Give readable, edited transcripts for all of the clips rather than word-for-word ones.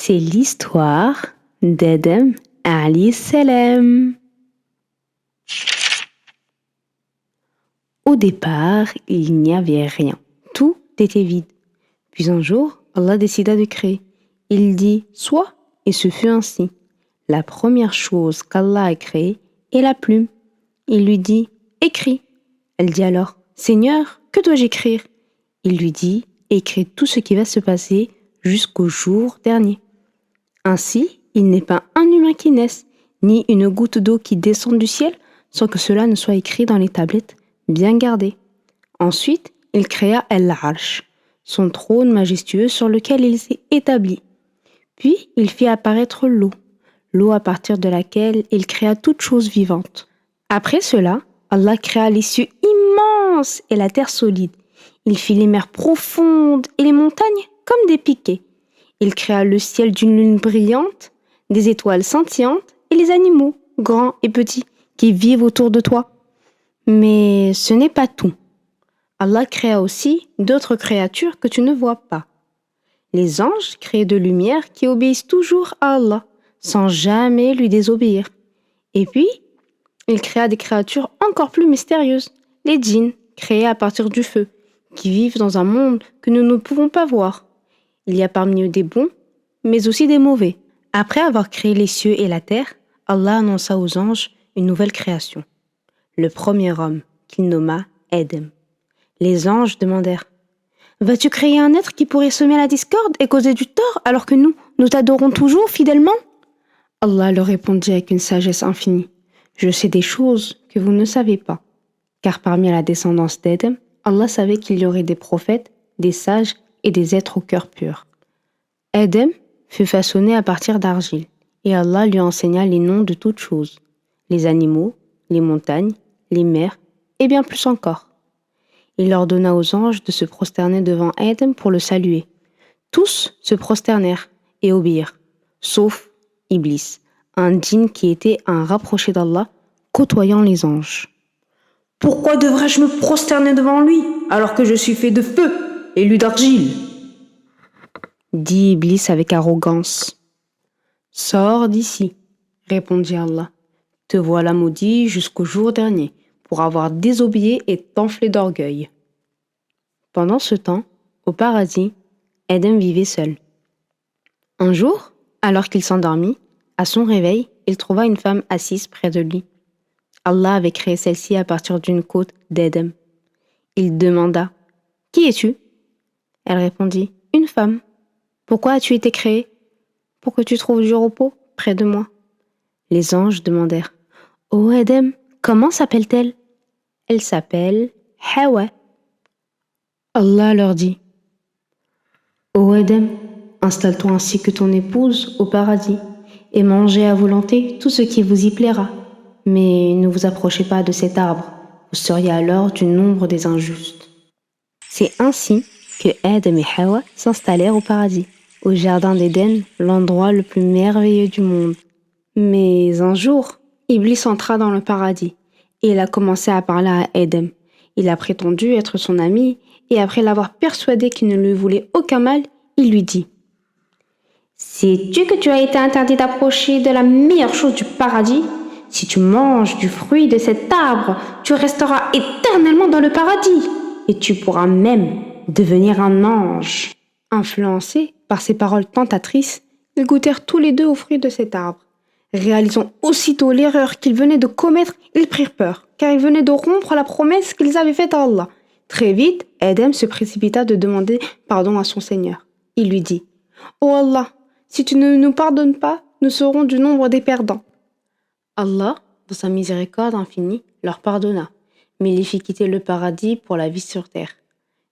C'est l'histoire d'Adam alayhi salam. Au départ, il n'y avait rien. Tout était vide. Puis un jour, Allah décida de créer. Il dit « Sois » et ce fut ainsi. La première chose qu'Allah a créée est la plume. Il lui dit « Écris ». Elle dit alors « Seigneur, que dois-je écrire ?» Il lui dit « Écris tout ce qui va se passer jusqu'au jour dernier. » Ainsi, il n'est pas un humain qui naisse, ni une goutte d'eau qui descend du ciel, sans que cela ne soit écrit dans les tablettes bien gardées. Ensuite, il créa Al-Arsh, son trône majestueux sur lequel il s'est établi. Puis, il fit apparaître l'eau à partir de laquelle il créa toute chose vivante. Après cela, Allah créa les cieux immenses et la terre solide. Il fit les mers profondes et les montagnes comme des piquets. Il créa le ciel d'une lune brillante, des étoiles scintillantes et les animaux, grands et petits, qui vivent autour de toi. Mais ce n'est pas tout. Allah créa aussi d'autres créatures que tu ne vois pas. Les anges créés de lumière qui obéissent toujours à Allah, sans jamais lui désobéir. Et puis, il créa des créatures encore plus mystérieuses, les djinns, créés à partir du feu, qui vivent dans un monde que nous ne pouvons pas voir. Il y a parmi eux des bons, mais aussi des mauvais. Après avoir créé les cieux et la terre, Allah annonça aux anges une nouvelle création. Le premier homme, qu'il nomma Adam. Les anges demandèrent « Vas-tu créer un être qui pourrait semer la discorde et causer du tort alors que nous t'adorons toujours fidèlement ?» Allah leur répondit avec une sagesse infinie. « Je sais des choses que vous ne savez pas. » Car parmi la descendance d'Adam, Allah savait qu'il y aurait des prophètes, des sages et des êtres au cœur pur. Adam fut façonné à partir d'argile, et Allah lui enseigna les noms de toutes choses, les animaux, les montagnes, les mers, et bien plus encore. Il ordonna aux anges de se prosterner devant Adam pour le saluer. Tous se prosternèrent et obéirent, sauf Iblis, un djinn qui était un rapproché d'Allah, côtoyant les anges. « Pourquoi devrais-je me prosterner devant lui, alors que je suis fait de feu, élu d'argile ?» dit Iblis avec arrogance. « Sors d'ici, répondit Allah. Te voilà maudit jusqu'au jour dernier, pour avoir désobéi et t'enflé d'orgueil. » Pendant ce temps, au paradis, Adam vivait seul. Un jour, alors qu'il s'endormit, à son réveil, il trouva une femme assise près de lui. Allah avait créé celle-ci à partir d'une côte d'Adam. Il demanda « Qui es-tu » Elle répondit « Une femme. » « Pourquoi as-tu été créé ?»« Pour que tu trouves du repos près de moi. » Les anges demandèrent « Ô Adam, comment s'appelle-t-elle » Elle s'appelle Hawa. Allah leur dit « Ô Adam, installe-toi ainsi que ton épouse au paradis et mangez à volonté tout ce qui vous y plaira. Mais ne vous approchez pas de cet arbre, vous seriez alors du nombre des injustes. » C'est ainsi que Adam et Hawa s'installèrent au paradis, au jardin d'Éden, l'endroit le plus merveilleux du monde. Mais un jour, Iblis entra dans le paradis et il a commencé à parler à Adam. Il a prétendu être son ami et après l'avoir persuadé qu'il ne lui voulait aucun mal, il lui dit « Sais-tu que tu as été interdit d'approcher de la meilleure chose du paradis ? Si tu manges du fruit de cet arbre, tu resteras éternellement dans le paradis et tu pourras même devenir un ange. » Influencés par ces paroles tentatrices, ils goûtèrent tous les deux au fruit de cet arbre. Réalisant aussitôt l'erreur qu'ils venaient de commettre, ils prirent peur, car ils venaient de rompre la promesse qu'ils avaient faite à Allah. Très vite, Adam se précipita de demander pardon à son Seigneur. Il lui dit « Ô Allah, si tu ne nous pardonnes pas, nous serons du nombre des perdants. » Allah, dans sa miséricorde infinie, leur pardonna, mais les fit quitter le paradis pour la vie sur terre.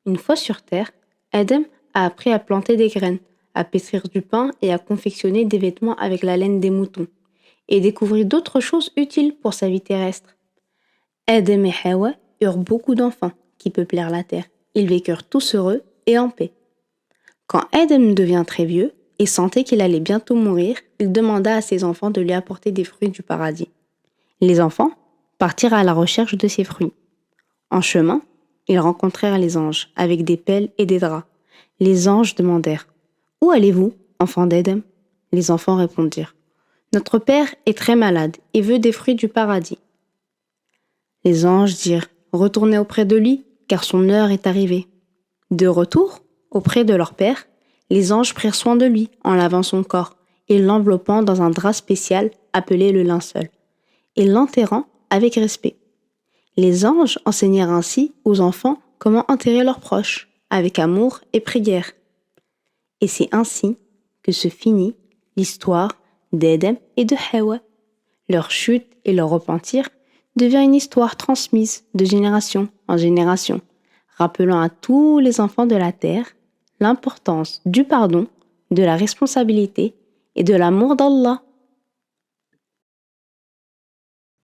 Une fois sur terre, Adam a appris à planter des graines, à pétrir du pain et à confectionner des vêtements avec la laine des moutons, et découvrit d'autres choses utiles pour sa vie terrestre. Adam et Hawa eurent beaucoup d'enfants qui peuplèrent la terre. Ils vécurent tous heureux et en paix. Quand Adam devint très vieux et sentait qu'il allait bientôt mourir, il demanda à ses enfants de lui apporter des fruits du paradis. Les enfants partirent à la recherche de ces fruits. En chemin, ils rencontrèrent les anges avec des pelles et des draps. Les anges demandèrent « Où allez-vous, enfants d'Adam ?» Les enfants répondirent: Notre père est très malade et veut des fruits du paradis. Les anges dirent: Retournez auprès de lui, car son heure est arrivée. De retour, auprès de leur père, les anges prirent soin de lui en lavant son corps et l'enveloppant dans un drap spécial appelé le linceul, et l'enterrant avec respect. Les anges enseignèrent ainsi aux enfants comment enterrer leurs proches, avec amour et prière. Et c'est ainsi que se finit l'histoire d'Adam et de Hawa. Leur chute et leur repentir devient une histoire transmise de génération en génération, rappelant à tous les enfants de la terre l'importance du pardon, de la responsabilité et de l'amour d'Allah.